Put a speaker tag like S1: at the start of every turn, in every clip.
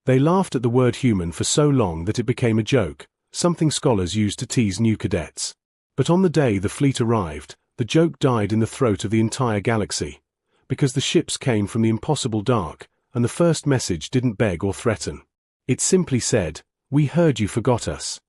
S1: They laughed at the word human for so long that it became a joke, something scholars used to tease new cadets. But on the day the fleet arrived, the joke died in the throat of the entire galaxy, because the ships came from the impossible dark, and the first message didn't beg or threaten. It simply said, "We heard you forgot us."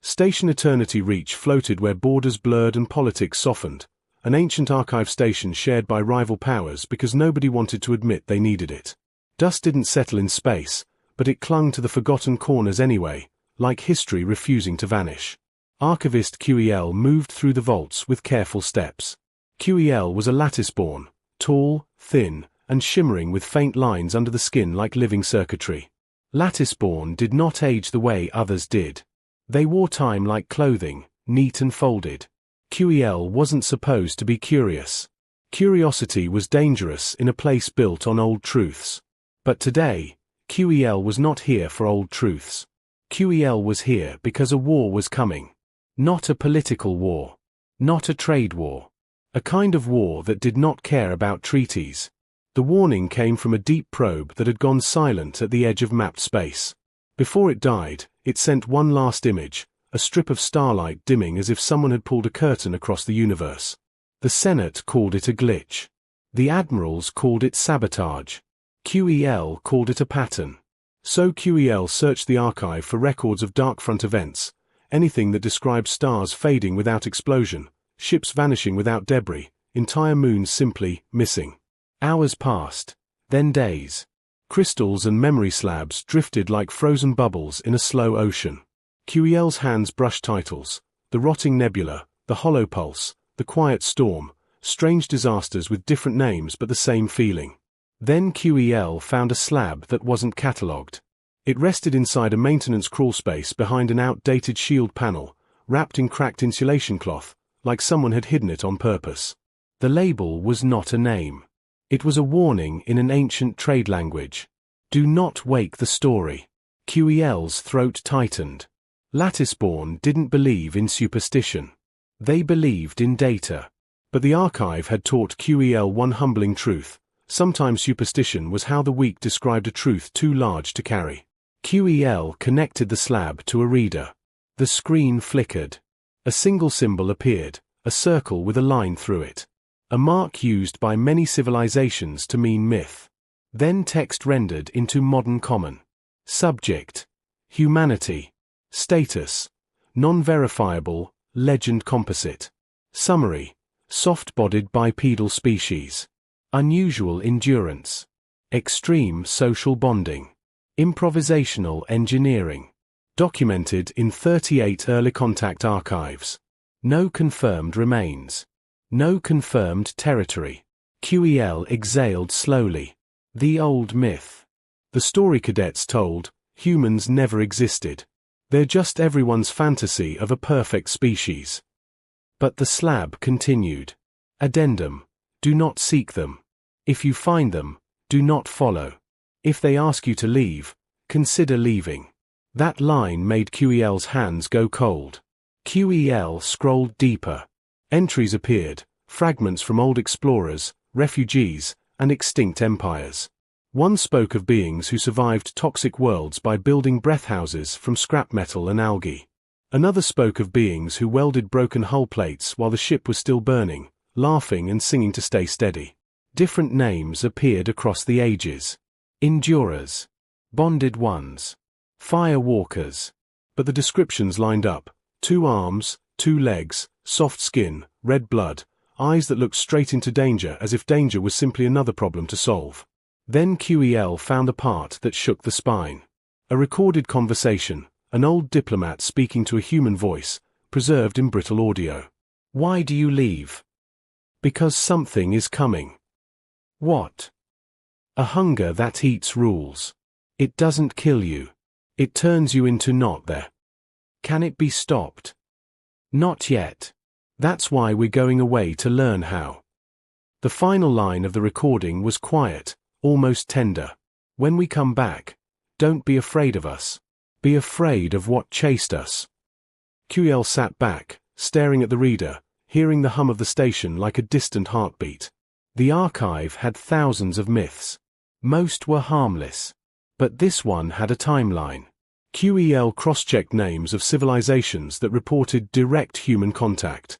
S1: Station Eternity Reach floated where borders blurred and politics softened, an ancient archive station shared by rival powers because nobody wanted to admit they needed it. Dust didn't settle in space, but it clung to the forgotten corners anyway, like history refusing to vanish. Archivist QEL moved through the vaults with careful steps. QEL was a lattice-born, tall, thin, and shimmering with faint lines under the skin like living circuitry. Lattice-born did not age the way others did. They wore time like clothing, neat and folded. QEL wasn't supposed to be curious. Curiosity was dangerous in a place built on old truths. But today, QEL was not here for old truths. QEL was here because a war was coming. Not a political war. Not a trade war. A kind of war that did not care about treaties. The warning came from a deep probe that had gone silent at the edge of mapped space. Before it died, it sent one last image, a strip of starlight dimming as if someone had pulled a curtain across the universe. The Senate called it a glitch. The admirals called it sabotage. QEL called it a pattern. So QEL searched the archive for records of dark-front events, anything that described stars fading without explosion, ships vanishing without debris, entire moons simply missing. Hours passed, then days. Crystals and memory slabs drifted like frozen bubbles in a slow ocean. QEL's hands brushed titles: The Rotting Nebula, The Hollow Pulse, The Quiet Storm, strange disasters with different names but the same feeling. Then QEL found a slab that wasn't catalogued. It rested inside a maintenance crawlspace behind an outdated shield panel, wrapped in cracked insulation cloth, like someone had hidden it on purpose. The label was not a name. It was a warning in an ancient trade language. Do not wake the story. QEL's throat tightened. Latticeborn didn't believe in superstition. They believed in data. But the archive had taught QEL one humbling truth. Sometimes superstition was how the weak described a truth too large to carry. QEL connected the slab to a reader. The screen flickered. A single symbol appeared, a circle with a line through it. A mark used by many civilizations to mean myth. Then text rendered into modern common. Subject: humanity. Status: non-verifiable, legend composite. Summary: soft-bodied bipedal species. Unusual endurance. Extreme social bonding. Improvisational engineering. Documented in 38 early contact archives. No confirmed remains. No confirmed territory. QEL exhaled slowly. The old myth. The story cadets told, humans never existed. They're just everyone's fantasy of a perfect species. But the slab continued. Addendum: do not seek them. If you find them, do not follow. If they ask you to leave, consider leaving. That line made QEL's hands go cold. QEL scrolled deeper. Entries appeared, fragments from old explorers, refugees, and extinct empires. One spoke of beings who survived toxic worlds by building breathhouses from scrap metal and algae. Another spoke of beings who welded broken hull plates while the ship was still burning, laughing and singing to stay steady. Different names appeared across the ages. Endurers. Bonded ones. Firewalkers. But the descriptions lined up. 2 arms, 2 legs, soft skin, red blood, eyes that looked straight into danger as if danger was simply another problem to solve. Then QEL found a part that shook the spine. A recorded conversation, an old diplomat speaking to a human voice, preserved in brittle audio. Why do you leave? Because something is coming. What? A hunger that eats rules. It doesn't kill you. It turns you into not there. Can it be stopped? Not yet. That's why we're going away to learn how. The final line of the recording was quiet, almost tender. When we come back, don't be afraid of us. Be afraid of what chased us. QEL sat back, staring at the reader, hearing the hum of the station like a distant heartbeat. The archive had thousands of myths. Most were harmless. But this one had a timeline. QEL cross-checked names of civilizations that reported direct human contact.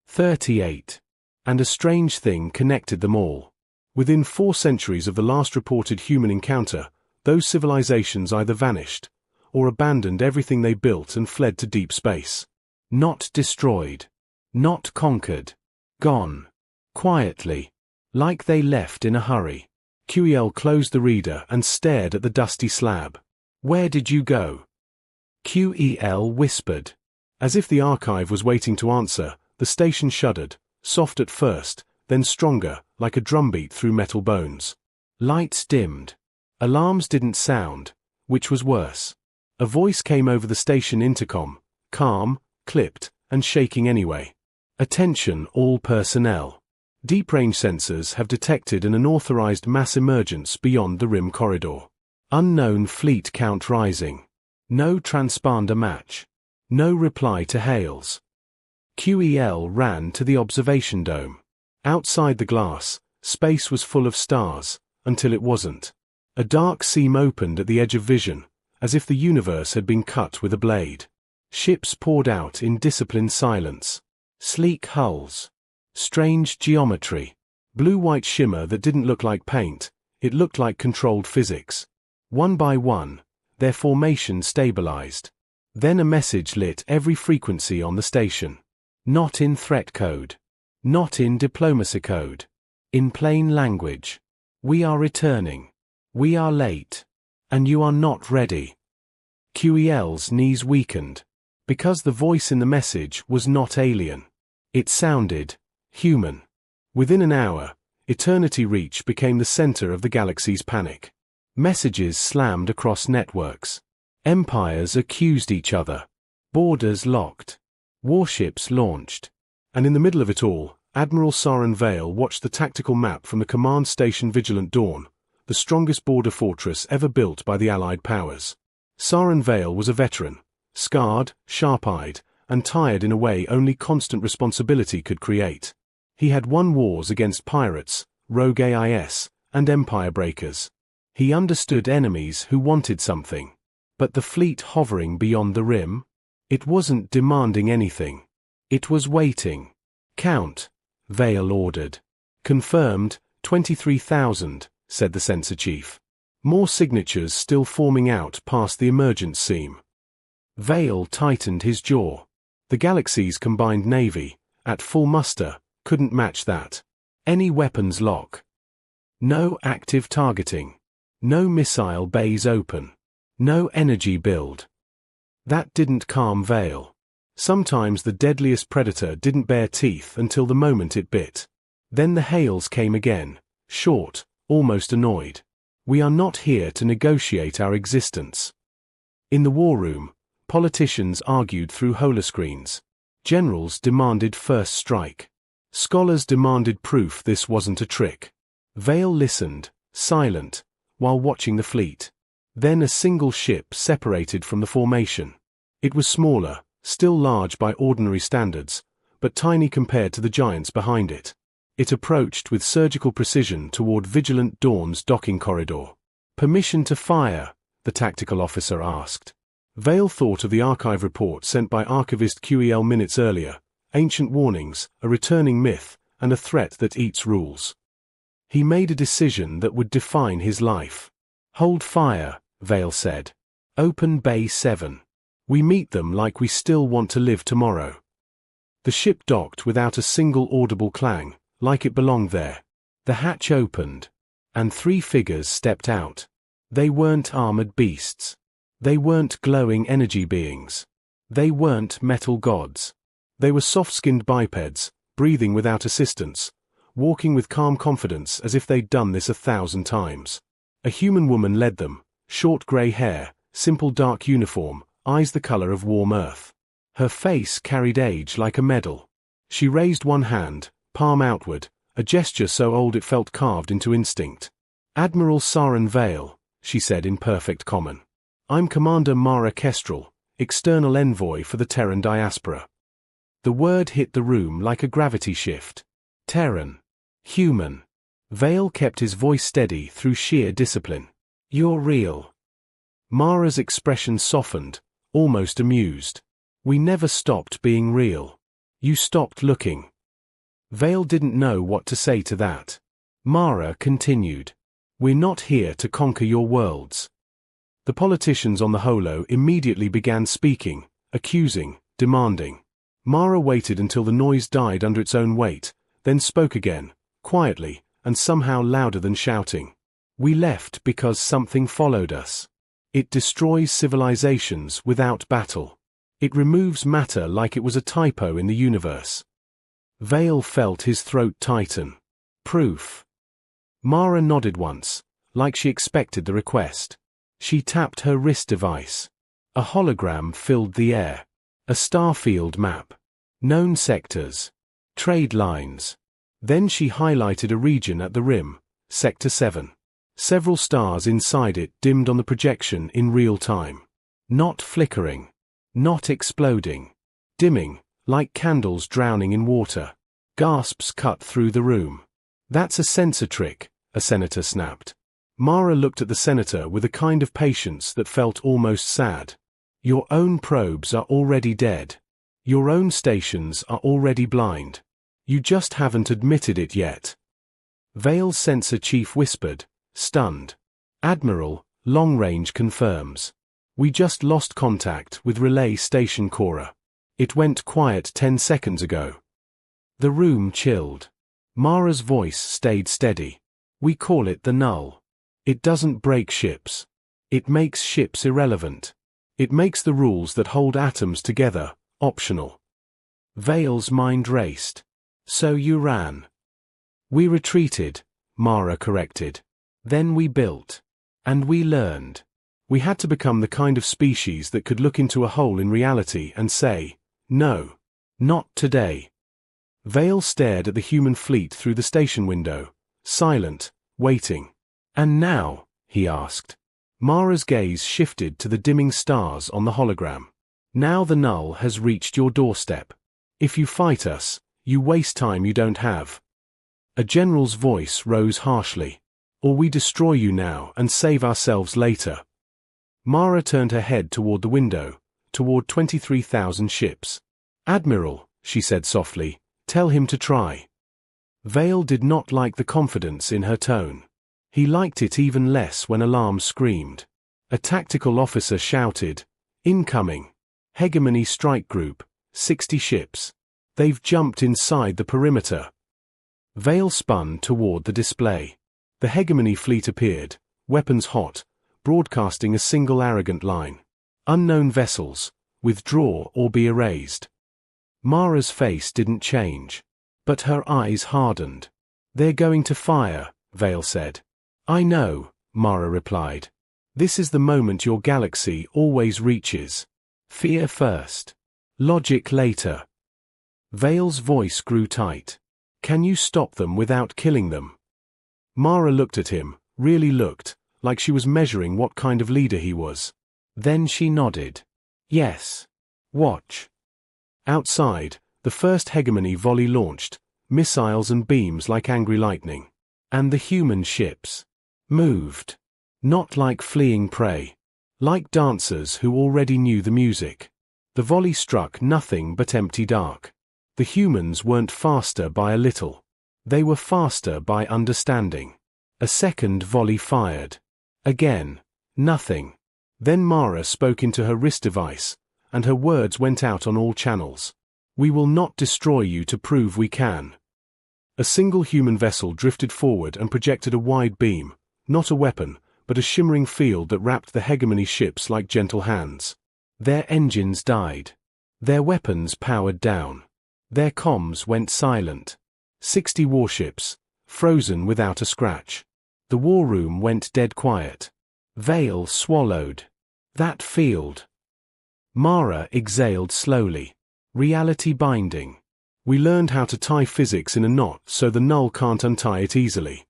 S1: 38. And a strange thing connected them all. Within 4 centuries of the last reported human encounter, those civilizations either vanished, or abandoned everything they built and fled to deep space. Not destroyed. Not conquered. Gone. Quietly. Like they left in a hurry. QEL closed the reader and stared at the dusty slab. Where did you go? QEL whispered. As if the archive was waiting to answer, the station shuddered, soft at first, then stronger, like a drumbeat through metal bones. Lights dimmed. Alarms didn't sound, which was worse. A voice came over the station intercom, calm, clipped, and shaking anyway. Attention all personnel. Deep-range sensors have detected an unauthorized mass emergence beyond the rim corridor. Unknown fleet count rising. No transponder match. No reply to hails. QEL ran to the observation dome. Outside the glass, space was full of stars, until it wasn't. A dark seam opened at the edge of vision, as if the universe had been cut with a blade. Ships poured out in disciplined silence. Sleek hulls. Strange geometry. Blue-white shimmer that didn't look like paint, it looked like controlled physics. One by one, their formation stabilized. Then a message lit every frequency on the station. Not in threat code. Not in diplomacy code. In plain language. We are returning. We are late. And you are not ready. QEL's knees weakened. Because the voice in the message was not alien. It sounded human. Within an hour, Eternity Reach became the center of the galaxy's panic. Messages slammed across networks. Empires accused each other. Borders locked. Warships launched. And in the middle of it all, Admiral Saren Vale watched the tactical map from the command station Vigilant Dawn, the strongest border fortress ever built by the Allied powers. Saren Vale was a veteran, scarred, sharp-eyed, and tired in a way only constant responsibility could create. He had won wars against pirates, rogue AIS, and empire breakers. He understood enemies who wanted something. But the fleet hovering beyond the rim? It wasn't demanding anything. It was waiting. Count, Vale ordered. Confirmed, 23,000, said the sensor chief. More signatures still forming out past the emergence seam. Vale tightened his jaw. The galaxy's combined navy, at full muster, couldn't match that. Any weapons lock. No active targeting. No missile bays open. No energy build. That didn't calm Vale. Sometimes the deadliest predator didn't bare teeth until the moment it bit. Then the hails came again, short, almost annoyed. We are not here to negotiate our existence. In the war room, politicians argued through holoscreens. Generals demanded first strike. Scholars demanded proof this wasn't a trick. Vale listened, silent, while watching the fleet. Then a single ship separated from the formation. It was smaller, still large by ordinary standards, but tiny compared to the giants behind it. It approached with surgical precision toward Vigilant Dawn's docking corridor. Permission to fire, the tactical officer asked. Vale thought of the archive report sent by archivist QEL minutes earlier, ancient warnings, a returning myth, and a threat that eats rules. He made a decision that would define his life. Hold fire, Vale said. Open Bay 7. We meet them like we still want to live tomorrow. The ship docked without a single audible clang, like it belonged there. The hatch opened, and 3 figures stepped out. They weren't armored beasts. They weren't glowing energy beings. They weren't metal gods. They were soft-skinned bipeds, breathing without assistance, walking with calm confidence as if they'd done this 1,000 times. A human woman led them, short grey hair, simple dark uniform, eyes the color of warm earth. Her face carried age like a medal. She raised one hand, palm outward, a gesture so old it felt carved into instinct. Admiral Saren Vale, she said in perfect common. I'm Commander Mara Kestrel, external envoy for the Terran diaspora. The word hit the room like a gravity shift. Terran. Human. Vale kept his voice steady through sheer discipline. You're real. Mara's expression softened, almost amused. We never stopped being real. You stopped looking. Vale didn't know what to say to that. Mara continued. We're not here to conquer your worlds. The politicians on the holo immediately began speaking, accusing, demanding. Mara waited until the noise died under its own weight, then spoke again, quietly, and somehow louder than shouting. We left because something followed us. It destroys civilizations without battle. It removes matter like it was a typo in the universe. Vale felt his throat tighten. Proof. Mara nodded once, like she expected the request. She tapped her wrist device. A hologram filled the air. A starfield map. Known sectors. Trade lines. Then she highlighted a region at the rim, Sector 7. Several stars inside it dimmed on the projection in real time. Not flickering. Not exploding. Dimming, like candles drowning in water. Gasps cut through the room. That's a sensor trick, a senator snapped. Mara looked at the senator with a kind of patience that felt almost sad. Your own probes are already dead. Your own stations are already blind. You just haven't admitted it yet. Vale's sensor chief whispered, stunned. Admiral, long range confirms. We just lost contact with relay station Cora. It went quiet 10 seconds ago. The room chilled. Mara's voice stayed steady. We call it the null. It doesn't break ships. It makes ships irrelevant. It makes the rules that hold atoms together optional. Vale's mind raced. So you ran. We retreated, Mara corrected. Then we built. And we learned. We had to become the kind of species that could look into a hole in reality and say, no, not today. Vale stared at the human fleet through the station window, silent, waiting. And now, he asked. Mara's gaze shifted to the dimming stars on the hologram. Now the null has reached your doorstep. If you fight us, you waste time you don't have. A general's voice rose harshly. Or we destroy you now and save ourselves later. Mara turned her head toward the window, toward 23,000 ships. Admiral, she said softly, tell him to try. Vale did not like the confidence in her tone. He liked it even less when alarms screamed. A tactical officer shouted, incoming. Hegemony strike group, 60 ships. They've jumped inside the perimeter. Vale spun toward the display. The Hegemony fleet appeared, weapons hot, broadcasting a single arrogant line. Unknown vessels, withdraw or be erased. Mara's face didn't change. But her eyes hardened. They're going to fire, Vale said. I know, Mara replied. This is the moment your galaxy always reaches. Fear first. Logic later. Vale's voice grew tight. Can you stop them without killing them? Mara looked at him, really looked, like she was measuring what kind of leader he was. Then she nodded. Yes. Watch. Outside, the first Hegemony volley launched, missiles and beams like angry lightning. And the human ships moved. Not like fleeing prey. Like dancers who already knew the music. The volley struck nothing but empty dark. The humans weren't faster by a little. They were faster by understanding. A second volley fired. Again. Nothing. Then Mara spoke into her wrist device, and her words went out on all channels. We will not destroy you to prove we can. A single human vessel drifted forward and projected a wide beam, not a weapon, but a shimmering field that wrapped the Hegemony ships like gentle hands. Their engines died. Their weapons powered down. Their comms went silent. 60 warships, frozen without a scratch. The war room went dead quiet. Vale swallowed. That field. Mara exhaled slowly. Reality binding. We learned how to tie physics in a knot so the null can't untie it easily.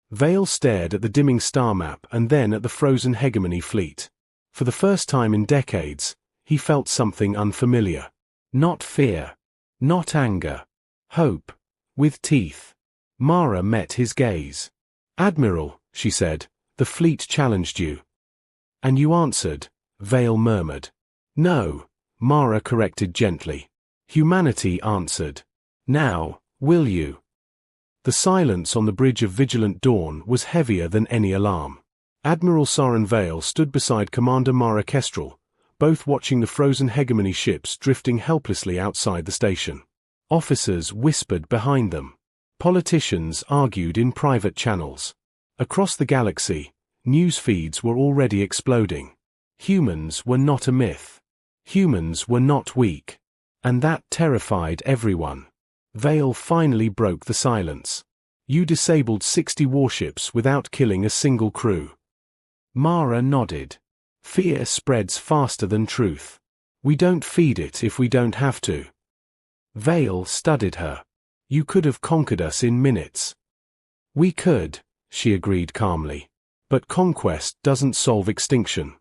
S1: Vale stared at the dimming star map and then at the frozen Hegemony fleet. For the first time in decades, he felt something unfamiliar. Not fear. Not anger. Hope. With teeth. Mara met his gaze. Admiral, she said, the fleet challenged you. And you answered, Vale murmured. No, Mara corrected gently. Humanity answered. Now, will you? The silence on the bridge of Vigilant Dawn was heavier than any alarm. Admiral Saren Vale stood beside Commander Mara Kestrel, both watching the frozen hegemony ships drifting helplessly outside the station. Officers whispered behind them. Politicians argued in private channels. Across the galaxy, news feeds were already exploding. Humans were not a myth. Humans were not weak. And that terrified everyone. Vale finally broke the silence. You disabled 60 warships without killing a single crew. Mara nodded. Fear spreads faster than truth. We don't feed it if we don't have to. Vale studied her. You could have conquered us in minutes. We could, she agreed calmly. But conquest doesn't solve extinction.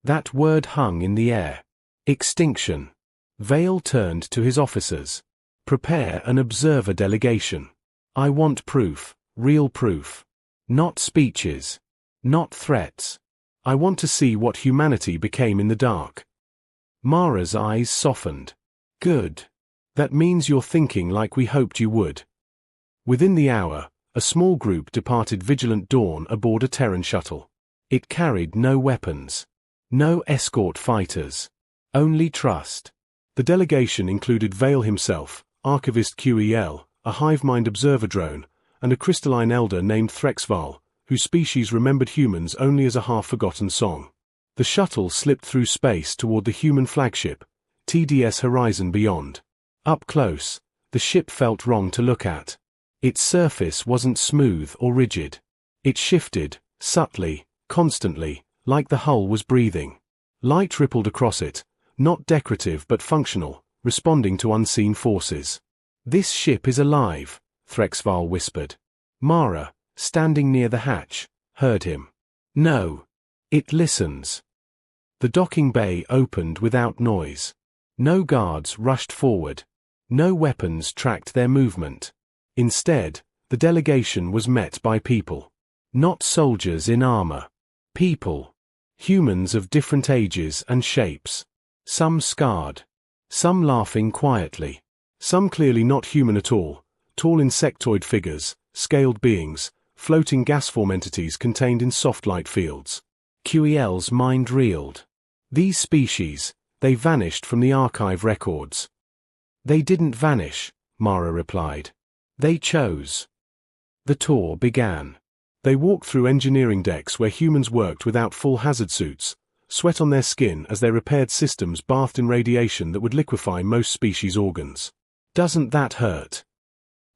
S1: That word hung in the air. Extinction. Vale turned to his officers. Prepare an observer delegation. I want proof, real proof. Not speeches. Not threats. I want to see what humanity became in the dark. Mara's eyes softened. Good. That means you're thinking like we hoped you would. Within the hour, a small group departed Vigilant Dawn aboard a Terran shuttle. It carried no weapons. No escort fighters. Only trust. The delegation included Vale himself, Archivist QEL, a hive-mind observer drone, and a crystalline elder named Threxval, whose species remembered humans only as a half-forgotten song. The shuttle slipped through space toward the human flagship, TDS Horizon Beyond. Up close, the ship felt wrong to look at. Its surface wasn't smooth or rigid. It shifted, subtly, constantly, like the hull was breathing. Light rippled across it, not decorative but functional, responding to unseen forces. This ship is alive, Threxval whispered. Mara, standing near the hatch, heard him. No. It listens. The docking bay opened without noise. No guards rushed forward. No weapons tracked their movement. Instead, the delegation was met by people. Not soldiers in armor. People. Humans of different ages and shapes. Some scarred. Some laughing quietly. Some clearly not human at all, tall insectoid figures, scaled beings, floating gas form entities contained in soft light fields. QEL's mind reeled. These species, they vanished from the archive records. They didn't vanish, Mara replied. They chose. The tour began. They walked through engineering decks where humans worked without full hazard suits, sweat on their skin as they repaired systems bathed in radiation that would liquefy most species' organs. Doesn't that hurt?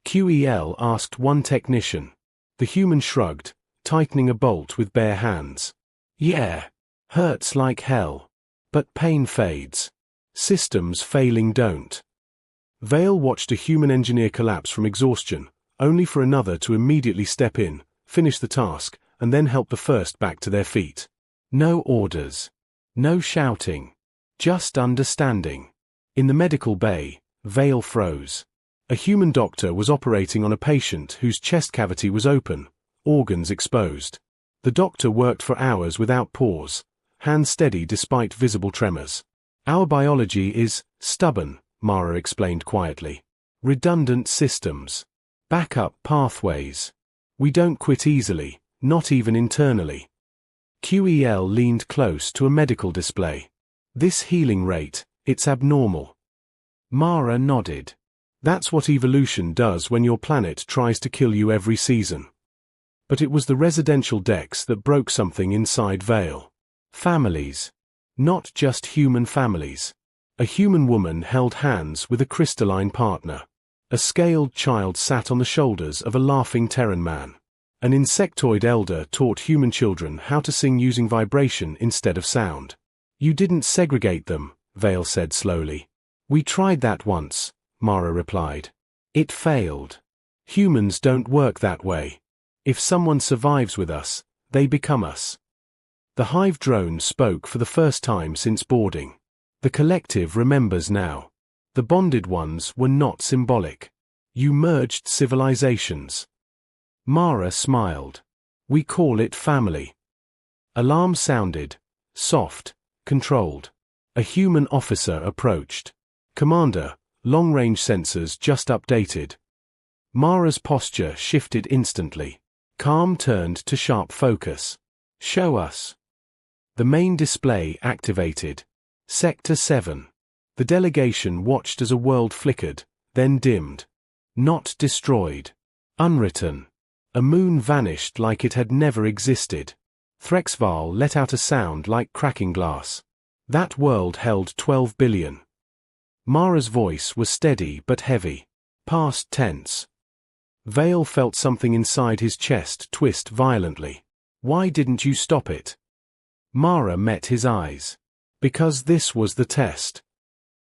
S1: QEL asked one technician. The human shrugged, tightening a bolt with bare hands. Yeah. Hurts like hell. But pain fades. Systems failing don't. Vale watched a human engineer collapse from exhaustion, only for another to immediately step in, finish the task, and then help the first back to their feet. No orders. No shouting. Just understanding. In the medical bay, Vale froze. A human doctor was operating on a patient whose chest cavity was open, organs exposed. The doctor worked for hours without pause, hands steady despite visible tremors. Our biology is stubborn, Mara explained quietly. Redundant systems. Backup pathways. We don't quit easily, not even internally. QEL leaned close to a medical display. This healing rate, it's abnormal. Mara nodded. That's what evolution does when your planet tries to kill you every season. But it was the residential decks that broke something inside Vale. Families. Not just human families. A human woman held hands with a crystalline partner. A scaled child sat on the shoulders of a laughing Terran man. An insectoid elder taught human children how to sing using vibration instead of sound. You didn't segregate them, Vale said slowly. We tried that once, Mara replied. It failed. Humans don't work that way. If someone survives with us, they become us. The hive drone spoke for the first time since boarding. The collective remembers now. The bonded ones were not symbolic. You merged civilizations. Mara smiled. We call it family. Alarm sounded. Soft, controlled. A human officer approached. "Commander, long-range sensors just updated." Mara's posture shifted instantly. Calm turned to sharp focus. "Show us." The main display activated. Sector 7. The delegation watched as a world flickered, then dimmed. Not destroyed. Unwritten. A moon vanished like it had never existed. Threxval let out a sound like cracking glass. That world held 12 billion. Mara's voice was steady but heavy. Past tense. Vale felt something inside his chest twist violently. "Why didn't you stop it?" Mara met his eyes. "Because this was the test."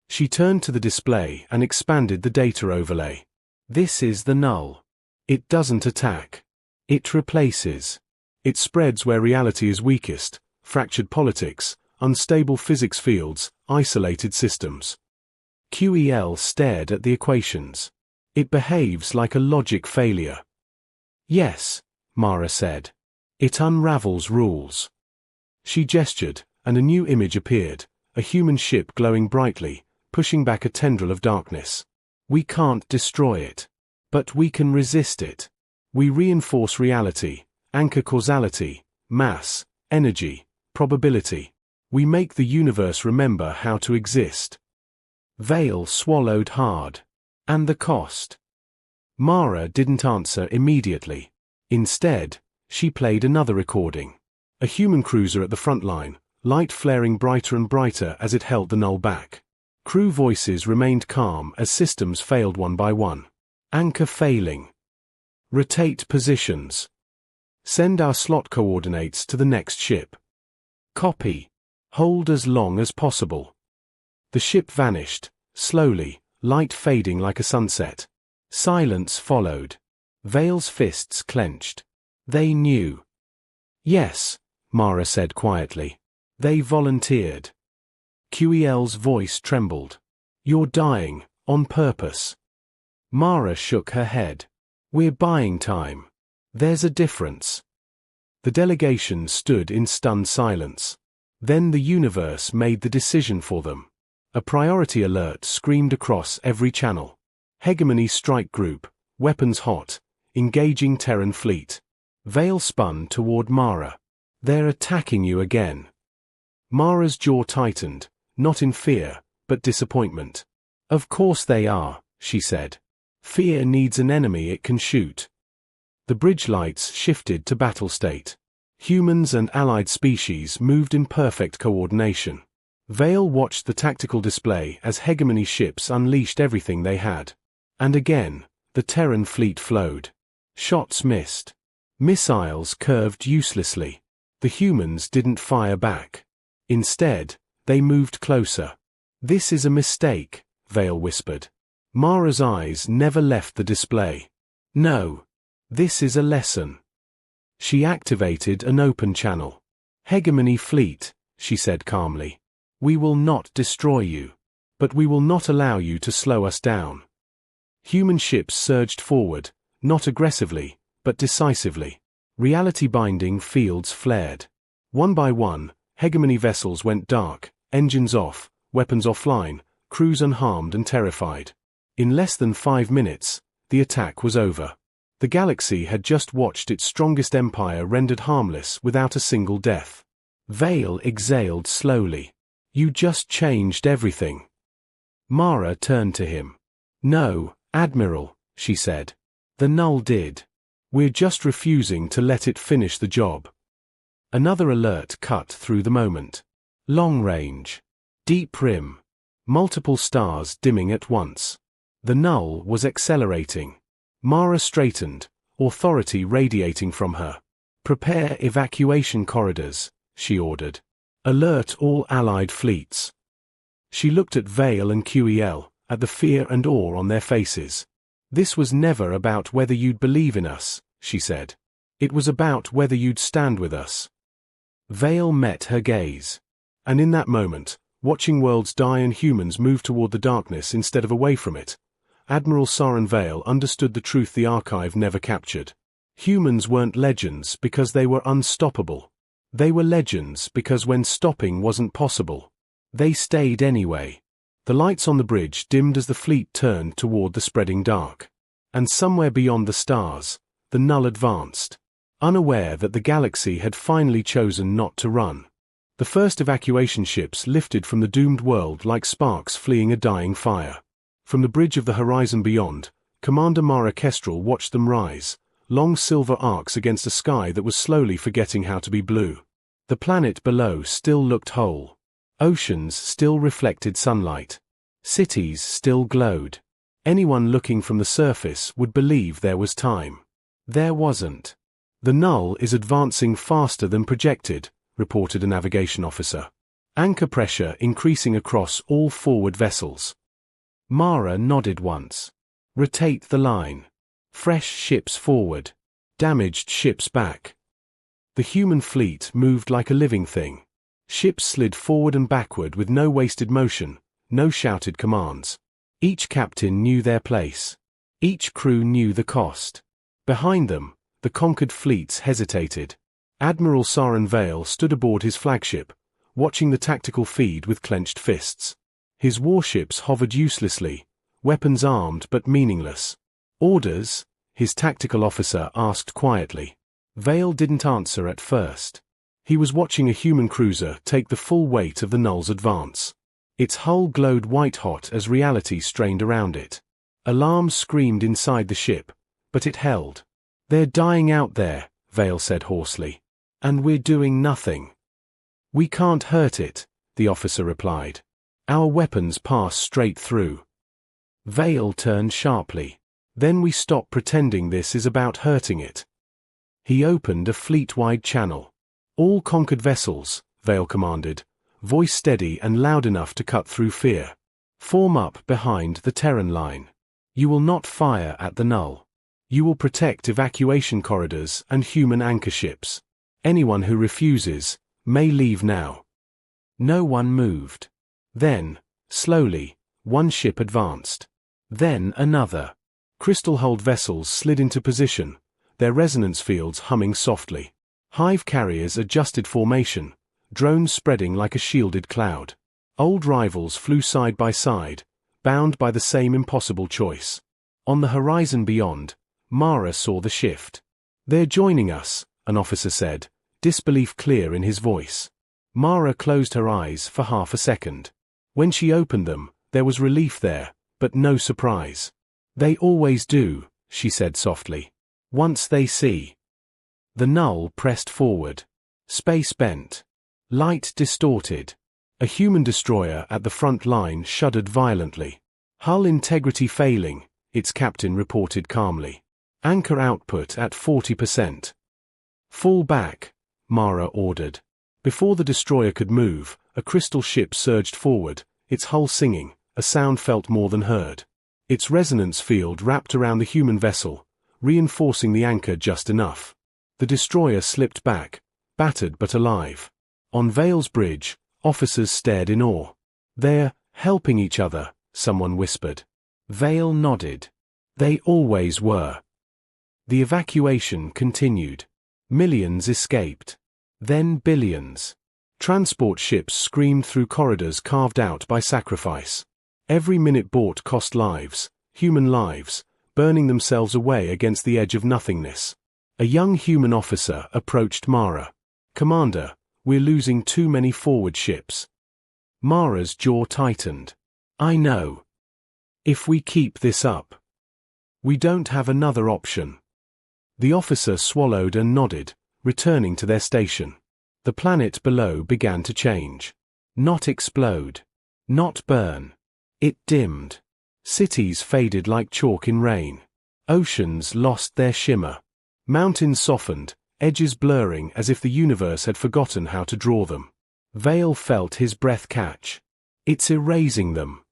S1: She turned to the display and expanded the data overlay. "This is the null. It doesn't attack. It replaces. It spreads where reality is weakest, fractured politics, unstable physics fields, isolated systems." QEL stared at the equations. "It behaves like a logic failure." "Yes," Mara said. "It unravels rules." She gestured, and a new image appeared, a human ship glowing brightly, pushing back a tendril of darkness. "We can't destroy it. But we can resist it. We reinforce reality, anchor causality, mass, energy, probability. We make the universe remember how to exist." Vale swallowed hard. "And the cost?" Mara didn't answer immediately. Instead, she played another recording. A human cruiser at the front line, light flaring brighter and brighter as it held the null back. Crew voices remained calm as systems failed one by one. "Anchor failing. Rotate positions. Send our slot coordinates to the next ship. Copy. Hold as long as possible." The ship vanished, slowly, light fading like a sunset. Silence followed. Vale's fists clenched. They knew. "Yes," Mara said quietly. "They volunteered." QEL's voice trembled. "You're dying, on purpose." Mara shook her head. "We're buying time. There's a difference." The delegation stood in stunned silence. Then the universe made the decision for them. A priority alert screamed across every channel. "Hegemony strike group, weapons hot, engaging Terran fleet." Vale spun toward Mara. "They're attacking you again." Mara's jaw tightened, not in fear, but disappointment. "Of course they are," she said. "Fear needs an enemy it can shoot." The bridge lights shifted to battle state. Humans and allied species moved in perfect coordination. Vale watched the tactical display as hegemony ships unleashed everything they had. And again, the Terran fleet flowed. Shots missed. Missiles curved uselessly. The humans didn't fire back. Instead, they moved closer. "This is a mistake," Vale whispered. Mara's eyes never left the display. "No. This is a lesson." She activated an open channel. "Hegemony fleet," she said calmly. "We will not destroy you. But we will not allow you to slow us down." Human ships surged forward, not aggressively, but decisively. Reality-binding fields flared. One by one, hegemony vessels went dark, engines off, weapons offline, crews unharmed and terrified. In less than 5 minutes, the attack was over. The galaxy had just watched its strongest empire rendered harmless without a single death. Vale exhaled slowly. "You just changed everything." Mara turned to him. "No, Admiral," she said. "The null did. We're just refusing to let it finish the job." Another alert cut through the moment. Long range. Deep rim. Multiple stars dimming at once. The null was accelerating. Mara straightened, authority radiating from her. "Prepare evacuation corridors," she ordered. "Alert all allied fleets." She looked at Vale and QEL, at the fear and awe on their faces. "This was never about whether you'd believe in us," she said. "It was about whether you'd stand with us." Vale met her gaze. And in that moment, watching worlds die and humans move toward the darkness instead of away from it, Admiral Saren Vale understood the truth the archive never captured. Humans weren't legends because they were unstoppable. They were legends because when stopping wasn't possible, they stayed anyway. The lights on the bridge dimmed as the fleet turned toward the spreading dark. And somewhere beyond the stars, the Null advanced, unaware that the galaxy had finally chosen not to run. The first evacuation ships lifted from the doomed world like sparks fleeing a dying fire. From the bridge of the horizon beyond, Commander Mara Kestrel watched them rise, long silver arcs against a sky that was slowly forgetting how to be blue. The planet below still looked whole. Oceans still reflected sunlight. Cities still glowed. Anyone looking from the surface would believe there was time. There wasn't. The Null is advancing faster than projected, reported a navigation officer. Anchor pressure increasing across all forward vessels. Mara nodded once. Rotate the line. Fresh ships forward. Damaged ships back. The human fleet moved like a living thing. Ships slid forward and backward with no wasted motion, no shouted commands. Each captain knew their place. Each crew knew the cost. Behind them, the conquered fleets hesitated. Admiral Saren Vale stood aboard his flagship, watching the tactical feed with clenched fists. His warships hovered uselessly, weapons armed but meaningless. Orders? His tactical officer asked quietly. Vale didn't answer at first. He was watching a human cruiser take the full weight of the Null's advance. Its hull glowed white-hot as reality strained around it. Alarms screamed inside the ship, but it held. "They're dying out there," Vale said hoarsely. "And we're doing nothing." "We can't hurt it," the officer replied. "Our weapons pass straight through." Vale turned sharply. "Then we stop pretending this is about hurting it." He opened a fleet-wide channel. "All conquered vessels," Vale commanded, voice steady and loud enough to cut through fear. "Form up behind the Terran line. You will not fire at the Null. You will protect evacuation corridors and human anchor ships. Anyone who refuses may leave now." No one moved. Then, slowly, one ship advanced. Then another. Crystal-hulled vessels slid into position, their resonance fields humming softly. Hive carriers adjusted formation, drones spreading like a shielded cloud. Old rivals flew side by side, bound by the same impossible choice. On the horizon beyond, Mara saw the shift. "They're joining us," an officer said, disbelief clear in his voice. Mara closed her eyes for half a second. When she opened them, there was relief there, but no surprise. "They always do," she said softly. "Once they see." The Null pressed forward. Space bent. Light distorted. A human destroyer at the front line shuddered violently. "Hull integrity failing," its captain reported calmly. "Anchor output at 40%. "Fall back," Mara ordered. Before the destroyer could move, a crystal ship surged forward, its hull singing, a sound felt more than heard. Its resonance field wrapped around the human vessel, reinforcing the anchor just enough. The destroyer slipped back, battered but alive. On Vale's bridge, officers stared in awe. "They're helping each other," someone whispered. Vale nodded. "They always were." The evacuation continued. Millions escaped. Then billions. Transport ships screamed through corridors carved out by sacrifice. Every minute bought cost lives, human lives, burning themselves away against the edge of nothingness. A young human officer approached Mara. "Commander, we're losing too many forward ships." Mara's jaw tightened. "I know. If we keep this up, we don't have another option." The officer swallowed and nodded, returning to their station. The planet below began to change. Not explode. Not burn. It dimmed. Cities faded like chalk in rain. Oceans lost their shimmer. Mountains softened, edges blurring as if the universe had forgotten how to draw them. Vale felt his breath catch. "It's erasing them."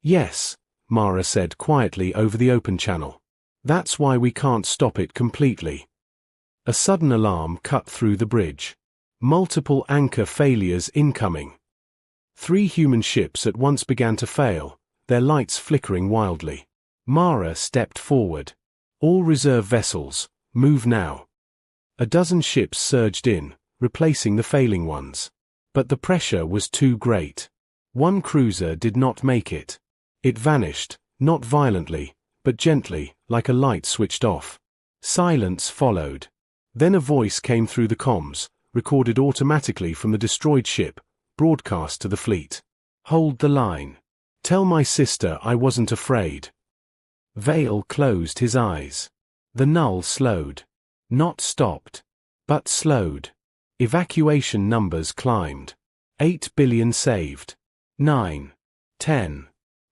S1: "Yes," Mara said quietly over the open channel. "That's why we can't stop it completely." A sudden alarm cut through the bridge. Multiple anchor failures incoming. 3 human ships at once began to fail, their lights flickering wildly. Mara stepped forward. "All reserve vessels, move now." A dozen ships surged in, replacing the failing ones. But the pressure was too great. One cruiser did not make it. It vanished, not violently, but gently, like a light switched off. Silence followed. Then a voice came through the comms, recorded automatically from the destroyed ship, broadcast to the fleet. "Hold the line. Tell my sister I wasn't afraid." Vale closed his eyes. The null slowed. Not stopped, but slowed. Evacuation numbers climbed. 8 billion saved. 9. 10.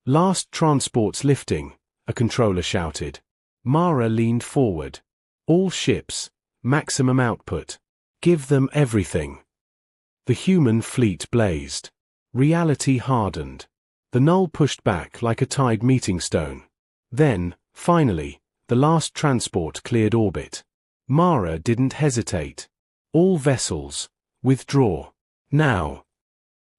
S1: "Last transports lifting," a controller shouted. Mara leaned forward. "All ships, maximum output. Give them everything." The human fleet blazed. Reality hardened. The null pushed back like a tide meeting stone. Then, finally, the last transport cleared orbit. Mara didn't hesitate. "All vessels, withdraw. Now."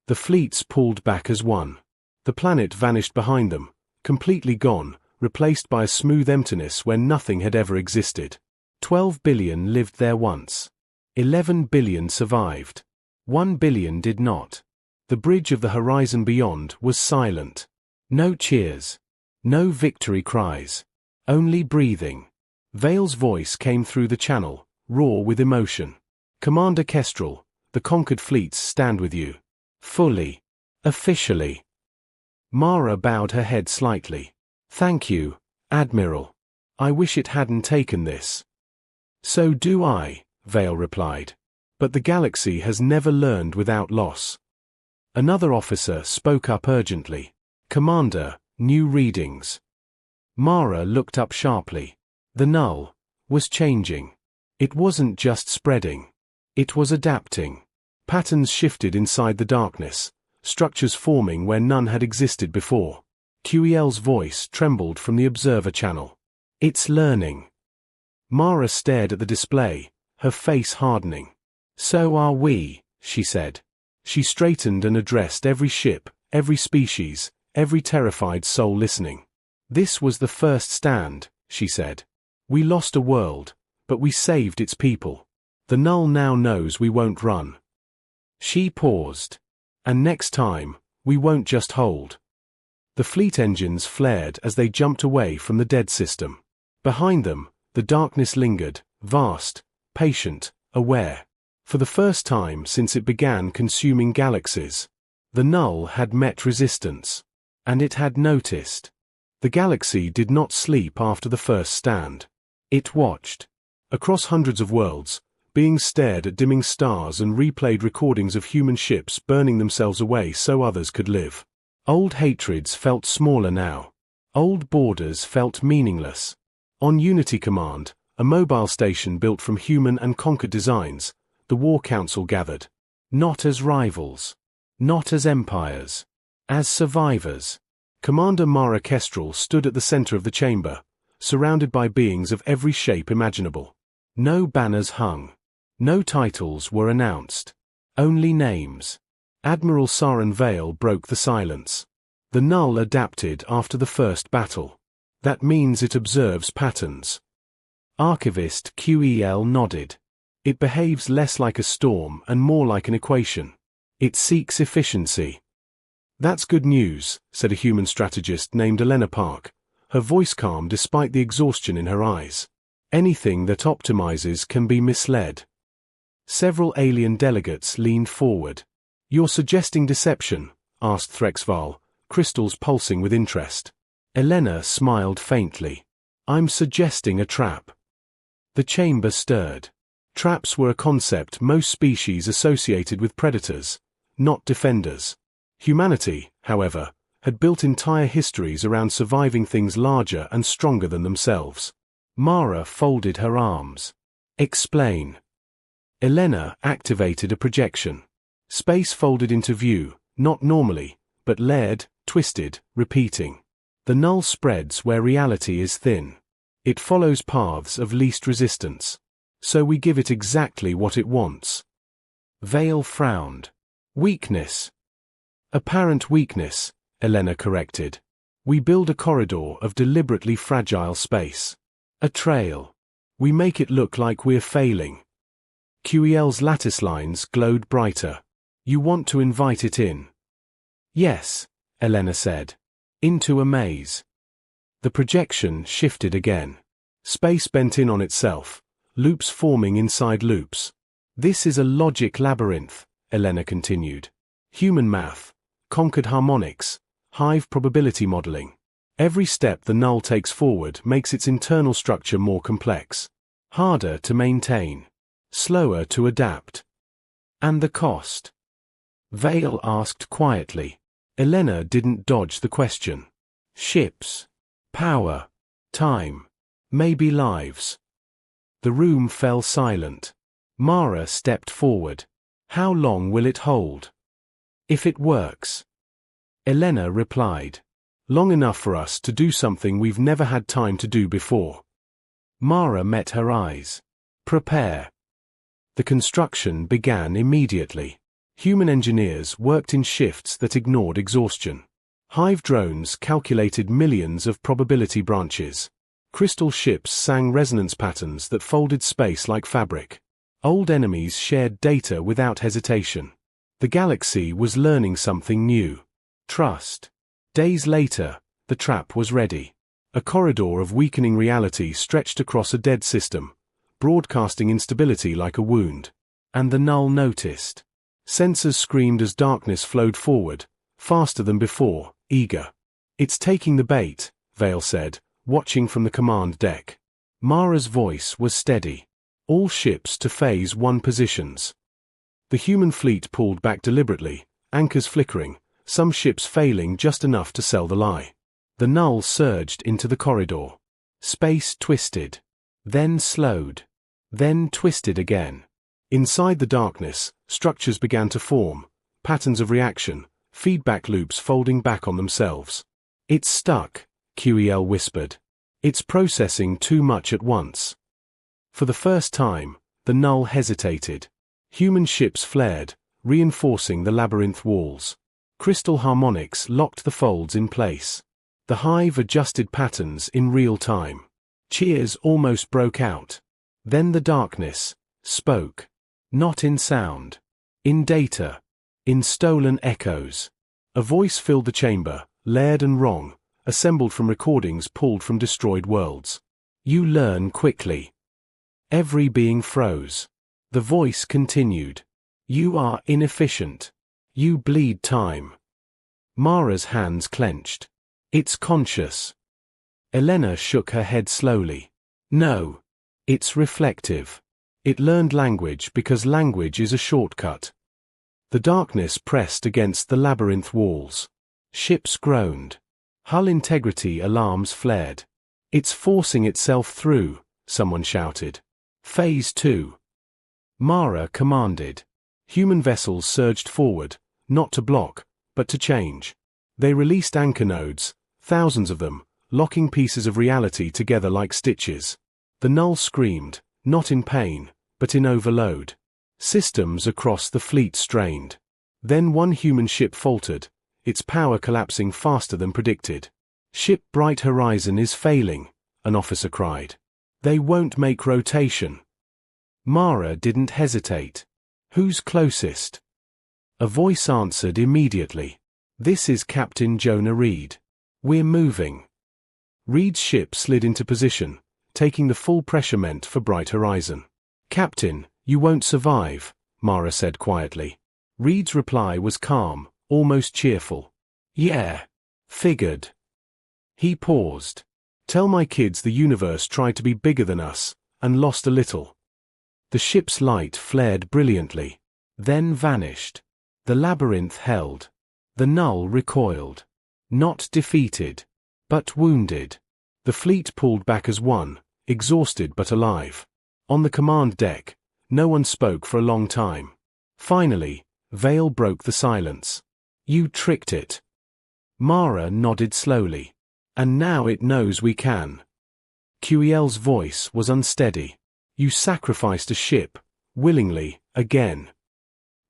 S1: The fleets pulled back as one. The planet vanished behind them, completely gone, replaced by a smooth emptiness where nothing had ever existed. 12 billion lived there once. 11 billion survived. 1 billion did not. The bridge of the horizon beyond was silent. No cheers. No victory cries. Only breathing. Vale's voice came through the channel, raw with emotion. "Commander Kestrel, the conquered fleets stand with you. Fully. Officially." Mara bowed her head slightly. "Thank you, Admiral. I wish it hadn't taken this." "So do I," Vale replied. "But the galaxy has never learned without loss." Another officer spoke up urgently. "Commander, new readings." Mara looked up sharply. The null was changing. It wasn't just spreading. It was adapting. Patterns shifted inside the darkness, structures forming where none had existed before. QEL's voice trembled from the observer channel. "It's learning." Mara stared at the display, her face hardening. "So are we," she said. She straightened and addressed every ship, every species, every terrified soul listening. "This was the first stand," she said. "We lost a world, but we saved its people. The null now knows we won't run." She paused. "And next time, we won't just hold." The fleet engines flared as they jumped away from the dead system. Behind them, the darkness lingered, vast, patient, aware. For the first time since it began consuming galaxies, the null had met resistance. And it had noticed. The galaxy did not sleep after the first stand. It watched. Across hundreds of worlds, beings stared at dimming stars and replayed recordings of human ships burning themselves away so others could live. Old hatreds felt smaller now. Old borders felt meaningless. On Unity Command, a mobile station built from human and conquered designs, the War Council gathered. Not as rivals. Not as empires. As survivors. Commander Mara Kestrel stood at the center of the chamber, surrounded by beings of every shape imaginable. No banners hung. No titles were announced. Only names. Admiral Saren Vale broke the silence. The null adapted after the first battle. That means it observes patterns. Archivist QEL nodded. It behaves less like a storm and more like an equation. It seeks efficiency. "That's good news," said a human strategist named Elena Park, her voice calm despite the exhaustion in her eyes. "Anything that optimizes can be misled." Several alien delegates leaned forward. "You're suggesting deception?" asked Threxval, crystals pulsing with interest. Elena smiled faintly. "I'm suggesting a trap." The chamber stirred. Traps were a concept most species associated with predators, not defenders. Humanity, however, had built entire histories around surviving things larger and stronger than themselves. Mara folded her arms. "Explain." Elena activated a projection. Space folded into view, not normally, but layered, twisted, repeating. The null spreads where reality is thin. It follows paths of least resistance. So we give it exactly what it wants. Vale frowned. "Weakness." "Apparent weakness," Elena corrected. "We build a corridor of deliberately fragile space. A trail. We make it look like we're failing." QEL's lattice lines glowed brighter. You want to invite it in? Yes, Elena said. Into a maze. The projection shifted again. Space bent in on itself, loops forming inside loops. This is a logic labyrinth, Elena continued. Human math, conquered harmonics, hive probability modeling. Every step the null takes forward makes its internal structure more complex. Harder to maintain. Slower to adapt. And the cost? Vale asked quietly. Elena didn't dodge the question. Ships. Power. Time. Maybe lives. The room fell silent. Mara stepped forward. How long will it hold? If it works. Elena replied. Long enough for us to do something we've never had time to do before. Mara met her eyes. Prepare. The construction began immediately. Human engineers worked in shifts that ignored exhaustion. Hive drones calculated millions of probability branches. Crystal ships sang resonance patterns that folded space like fabric. Old enemies shared data without hesitation. The galaxy was learning something new. Trust. Days later, the trap was ready. A corridor of weakening reality stretched across a dead system, broadcasting instability like a wound. And the null noticed. Sensors screamed as darkness flowed forward, faster than before, eager. It's taking the bait, Vale said, watching from the command deck. Mara's voice was steady. All ships to Phase 1 positions. The human fleet pulled back deliberately, anchors flickering, some ships failing just enough to sell the lie. The null surged into the corridor. Space twisted. Then slowed. Then twisted again. Inside the darkness, structures began to form, patterns of reaction, feedback loops folding back on themselves. It's stuck, QEL whispered. It's processing too much at once. For the first time, the null hesitated. Human ships flared, reinforcing the labyrinth walls. Crystal harmonics locked the folds in place. The hive adjusted patterns in real time. Cheers almost broke out. Then the darkness spoke. Not in sound. In data. In stolen echoes. A voice filled the chamber, layered and wrong, assembled from recordings pulled from destroyed worlds. You learn quickly. Every being froze. The voice continued. You are inefficient. You bleed time. Mara's hands clenched. It's conscious. Elena shook her head slowly. No. It's reflective. It learned language because language is a shortcut. The darkness pressed against the labyrinth walls. Ships groaned. Hull integrity alarms flared. It's forcing itself through, someone shouted. Phase 2. Mara commanded. Human vessels surged forward, not to block, but to change. They released anchor nodes, thousands of them, locking pieces of reality together like stitches. The null screamed, not in pain, but in overload. Systems across the fleet strained. Then one human ship faltered, its power collapsing faster than predicted. Ship Bright Horizon is failing, an officer cried. They won't make rotation. Mara didn't hesitate. Who's closest? A voice answered immediately. This is Captain Jonah Reed. We're moving. Reed's ship slid into position, taking the full pressure meant for Bright Horizon. Captain, you won't survive, Mara said quietly. Reed's reply was calm, almost cheerful. Yeah. Figured. He paused. Tell my kids the universe tried to be bigger than us, and lost a little. The ship's light flared brilliantly, then vanished. The labyrinth held. The null recoiled. Not defeated, but wounded. The fleet pulled back as one, exhausted but alive. On the command deck, no one spoke for a long time. Finally, Vale broke the silence. You tricked it. Mara nodded slowly. And now it knows we can. QEL's voice was unsteady. You sacrificed a ship, willingly, again.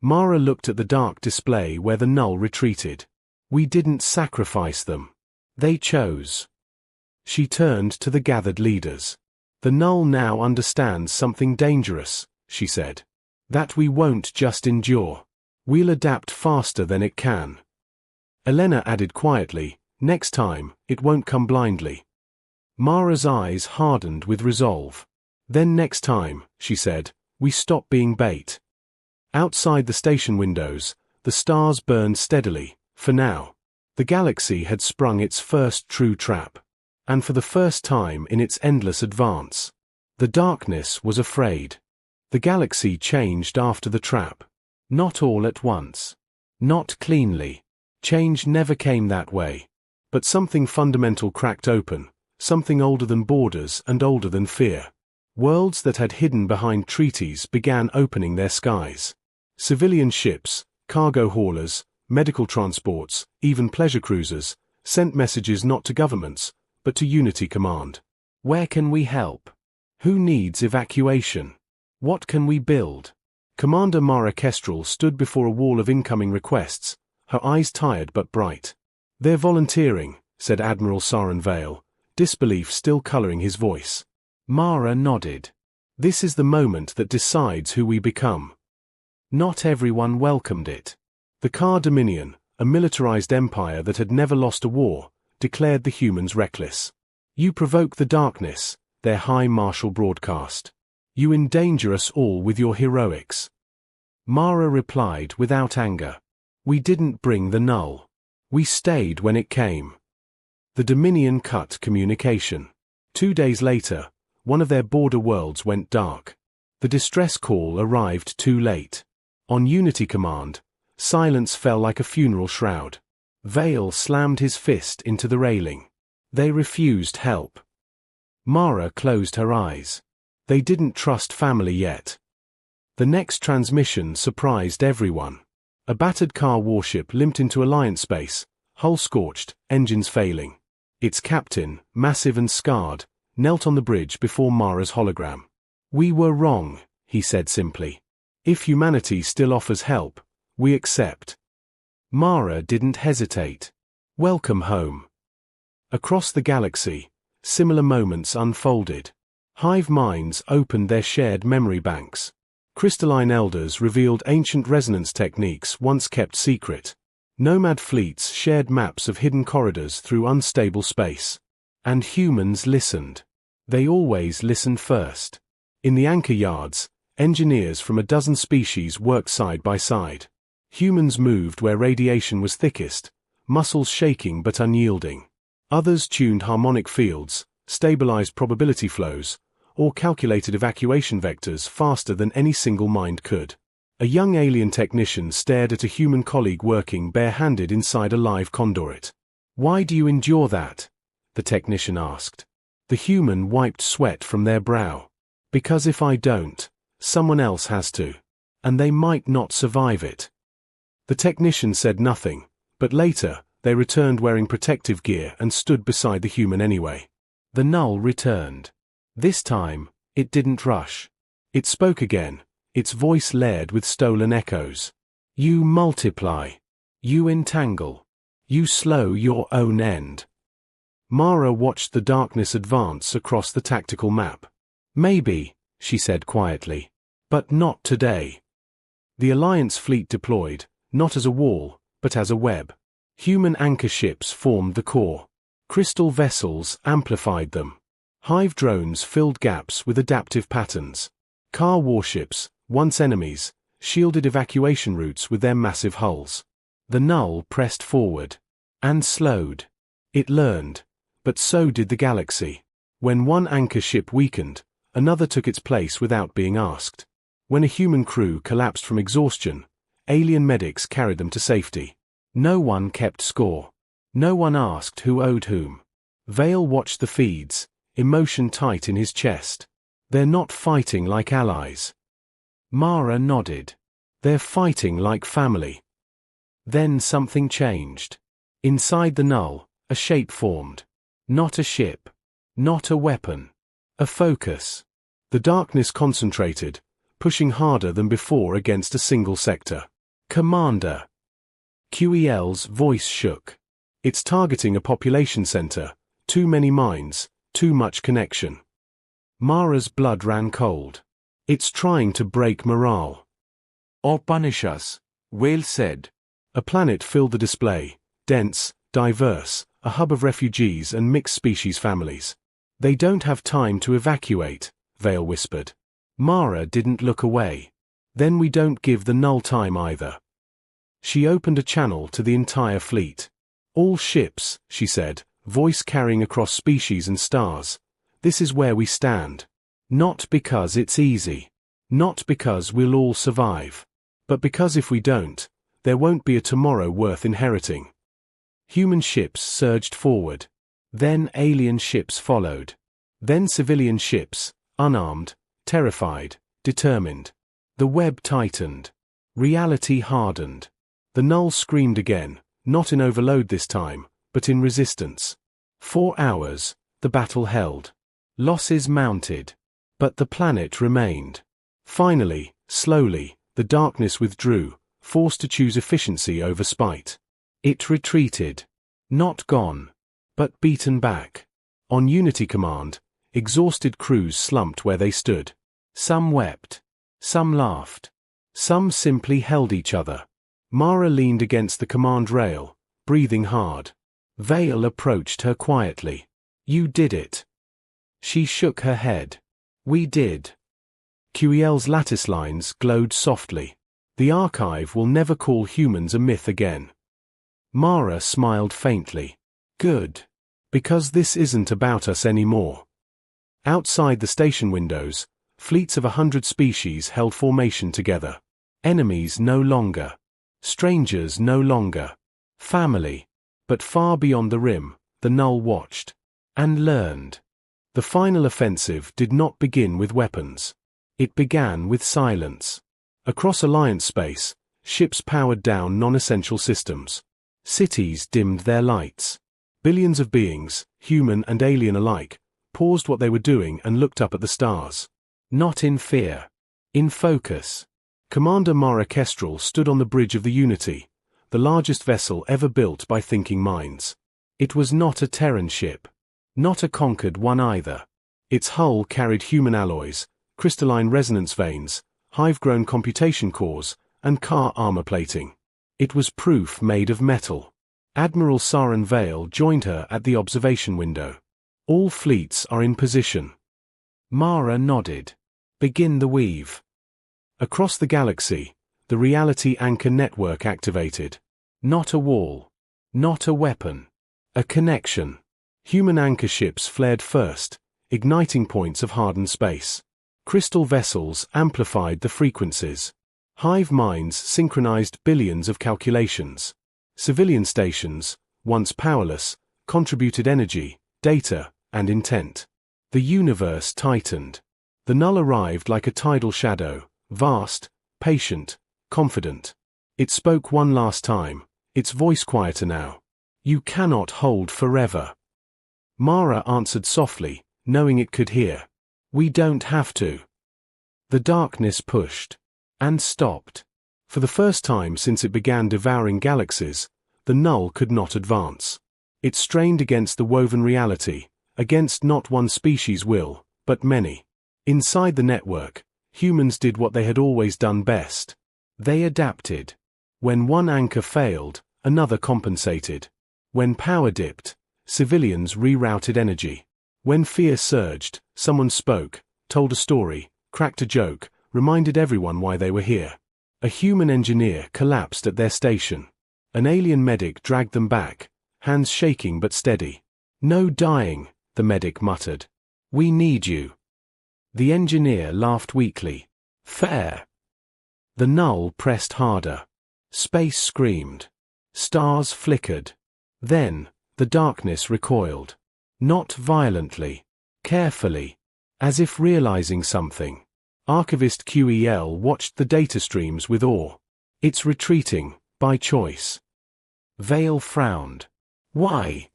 S1: Mara looked at the dark display where the null retreated. We didn't sacrifice them. They chose. She turned to the gathered leaders. The null now understands something dangerous, she said. That we won't just endure. We'll adapt faster than it can. Elena added quietly, next time, it won't come blindly. Mara's eyes hardened with resolve. Then next time, she said, we stop being bait. Outside the station windows, the stars burned steadily, for now. The galaxy had sprung its first true trap. And for the first time in its endless advance. The darkness was afraid. The galaxy changed after the trap. Not all at once. Not cleanly. Change never came that way. But something fundamental cracked open, something older than borders and older than fear. Worlds that had hidden behind treaties began opening their skies. Civilian ships, cargo haulers, medical transports, even pleasure cruisers, sent messages not to governments, but to Unity Command. Where can we help? Who needs evacuation? What can we build? Commander Mara Kestrel stood before a wall of incoming requests, her eyes tired but bright. They're volunteering, said Admiral Saren Vale, disbelief still coloring his voice. Mara nodded. This is the moment that decides who we become. Not everyone welcomed it. The Kar Dominion, a militarized empire that had never lost a war, declared the humans reckless. You provoke the darkness, their high martial broadcast. You endanger us all with your heroics. Mara replied without anger. We didn't bring the null. We stayed when it came. The Dominion cut communication. 2 days later, one of their border worlds went dark. The distress call arrived too late. On Unity Command, silence fell like a funeral shroud. Vale slammed his fist into the railing. They refused help. Mara closed her eyes. They didn't trust family yet. The next transmission surprised everyone. A battered Kar warship limped into Alliance space, hull scorched, engines failing. Its captain, massive and scarred, knelt on the bridge before Mara's hologram. We were wrong, he said simply. If humanity still offers help, we accept. Mara didn't hesitate. Welcome home. Across the galaxy, similar moments unfolded. Hive minds opened their shared memory banks. Crystalline elders revealed ancient resonance techniques once kept secret. Nomad fleets shared maps of hidden corridors through unstable space. And humans listened. They always listened first. In the anchor yards, engineers from a dozen species worked side by side. Humans moved where radiation was thickest, muscles shaking but unyielding. Others tuned harmonic fields, stabilized probability flows, or calculated evacuation vectors faster than any single mind could. A young alien technician stared at a human colleague working barehanded inside a live conduit. Why do you endure that? The technician asked. The human wiped sweat from their brow. Because if I don't, someone else has to. And they might not survive it. The technician said nothing, but later, they returned wearing protective gear and stood beside the human anyway. The null returned. This time, it didn't rush. It spoke again, its voice layered with stolen echoes. You multiply. You entangle. You slow your own end. Mara watched the darkness advance across the tactical map. Maybe, she said quietly. But not today. The Alliance fleet deployed, not as a wall, but as a web. Human anchor ships formed the core. Crystal vessels amplified them. Hive drones filled gaps with adaptive patterns. Kar warships, once enemies, shielded evacuation routes with their massive hulls. The null pressed forward. And slowed. It learned. But so did the galaxy. When one anchor ship weakened, another took its place without being asked. When a human crew collapsed from exhaustion, alien medics carried them to safety. No one kept score. No one asked who owed whom. Vale watched the feeds, emotion tight in his chest. They're not fighting like allies. Mara nodded. They're fighting like family. Then something changed. Inside the null, a shape formed. Not a ship. Not a weapon. A focus. The darkness concentrated, pushing harder than before against a single sector. Commander. QEL's voice shook. It's targeting a population center, too many minds, too much connection. Mara's blood ran cold. It's trying to break morale.
S2: Or punish us, Whale said.
S1: A planet filled the display, dense, diverse, a hub of refugees and mixed species families. They don't have time to evacuate, Vale whispered. Mara didn't look away. Then we don't give the null time either. She opened a channel to the entire fleet. All ships, she said, voice carrying across species and stars. This is where we stand. Not because it's easy. Not because we'll all survive. But because if we don't, there won't be a tomorrow worth inheriting. Human ships surged forward. Then alien ships followed. Then civilian ships, unarmed, terrified, determined. The web tightened. Reality hardened. The null screamed again, not in overload this time, but in resistance. 4 hours, the battle held. Losses mounted. But the planet remained. Finally, slowly, the darkness withdrew, forced to choose efficiency over spite. It retreated. Not gone, but beaten back. On Unity Command, exhausted crews slumped where they stood. Some wept. Some laughed. Some simply held each other. Mara leaned against the command rail, breathing hard. Vale approached her quietly. You did it. She shook her head. We did. QEL's lattice lines glowed softly. The archive will never call humans a myth again. Mara smiled faintly. Good. Because this isn't about us anymore. Outside the station windows, fleets of 100 species held formation together. Enemies no longer. Strangers no longer. Family. But far beyond the rim, the null watched. And learned. The final offensive did not begin with weapons. It began with silence. Across Alliance space, ships powered down non-essential systems. Cities dimmed their lights. Billions of beings, human and alien alike, paused what they were doing and looked up at the stars. Not in fear. In focus. Commander Mara Kestrel stood on the bridge of the Unity, the largest vessel ever built by thinking minds. It was not a Terran ship. Not a conquered one either. Its hull carried human alloys, crystalline resonance vanes, hive-grown computation cores, and car armor plating. It was proof made of metal. Admiral Saren Vale joined her at the observation window. All fleets are in position. Mara nodded. Begin the weave. Across the galaxy, the reality anchor network activated. Not a wall. Not a weapon. A connection. Human anchor ships flared first, igniting points of hardened space. Crystal vessels amplified the frequencies. Hive minds synchronized billions of calculations. Civilian stations, once powerless, contributed energy, data, and intent. The universe tightened. The null arrived like a tidal shadow, vast, patient, confident. It spoke one last time, its voice quieter now. You cannot hold forever. Mara answered softly, knowing it could hear. We don't have to. The darkness pushed. And stopped. For the first time since it began devouring galaxies, the null could not advance. It strained against the woven reality, against not one species' will, but many. Inside the network, humans did what they had always done best. They adapted. When one anchor failed, another compensated. When power dipped, civilians rerouted energy. When fear surged, someone spoke, told a story, cracked a joke, reminded everyone why they were here. A human engineer collapsed at their station. An alien medic dragged them back, hands shaking but steady. No dying, the medic muttered. We need you. The engineer laughed weakly. Fair. The null pressed harder. Space screamed. Stars flickered. Then, the darkness recoiled. Not violently. Carefully. As if realizing something. Archivist QEL watched the data streams with awe. It's retreating, by choice. Vale frowned. Why?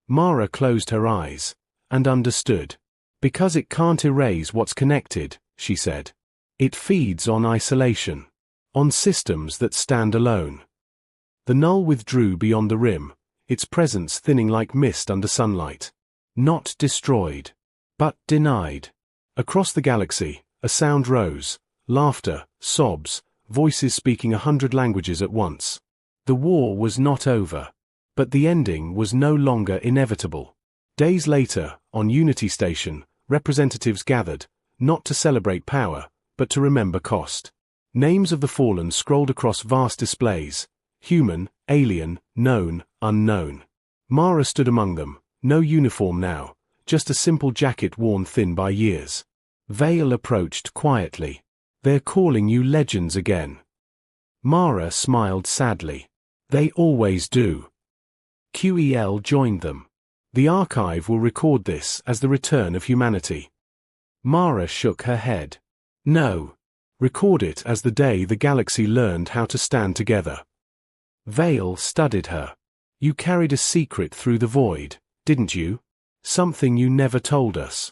S1: Mara closed her eyes, and understood. Because it can't erase what's connected, she said. It feeds on isolation. On systems that stand alone. The null withdrew beyond the rim, its presence thinning like mist under sunlight. Not destroyed. But denied. Across the galaxy, a sound rose, laughter, sobs, voices speaking 100 languages at once. The war was not over. But the ending was no longer inevitable. Days later, on Unity Station, representatives gathered, not to celebrate power, but to remember cost. Names of the fallen scrolled across vast displays: human, alien, known, unknown. Mara stood among them, no uniform now, just a simple jacket worn thin by years. Vale approached quietly. "They're calling you legends again." Mara smiled sadly. "They always do." QEL joined them. "The archive will record this as the return of humanity." Mara shook her head. "No. Record it as the day the galaxy learned how to stand together." Vale studied her. "You carried a secret through the void, didn't you? Something you never told us."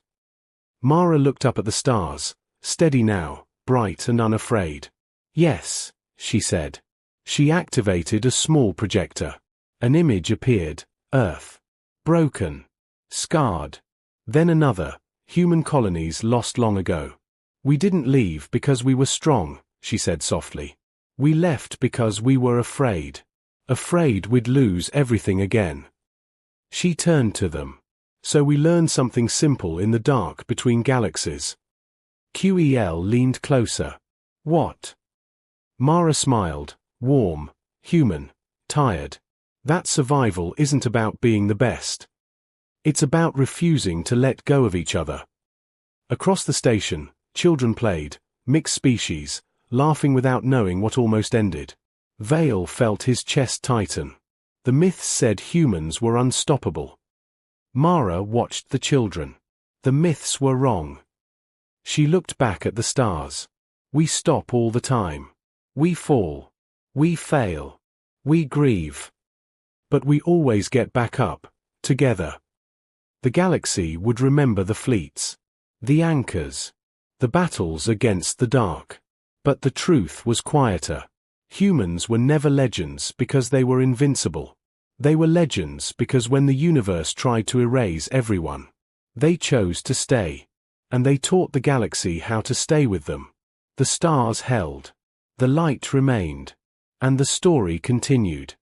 S1: Mara looked up at the stars, steady now, bright and unafraid. "Yes," she said. She activated a small projector. An image appeared: Earth. Broken. Scarred. Then another: human colonies lost long ago. "We didn't leave because we were strong," she said softly. "We left because we were afraid. Afraid we'd lose everything again." She turned to them. "So we learned something simple in the dark between galaxies." QEL leaned closer. "What?" Mara smiled, warm, human, tired. "That survival isn't about being the best. It's about refusing to let go of each other." Across the station, children played, mixed species, laughing without knowing what almost ended. Vale felt his chest tighten. The myths said humans were unstoppable. Mara watched the children. The myths were wrong. She looked back at the stars. "We stop all the time. We fall. We fail. We grieve. But we always get back up, together." The galaxy would remember the fleets, the anchors, the battles against the dark. But the truth was quieter. Humans were never legends because they were invincible. They were legends because when the universe tried to erase everyone, they chose to stay. And they taught the galaxy how to stay with them. The stars held. The light remained. And the story continued.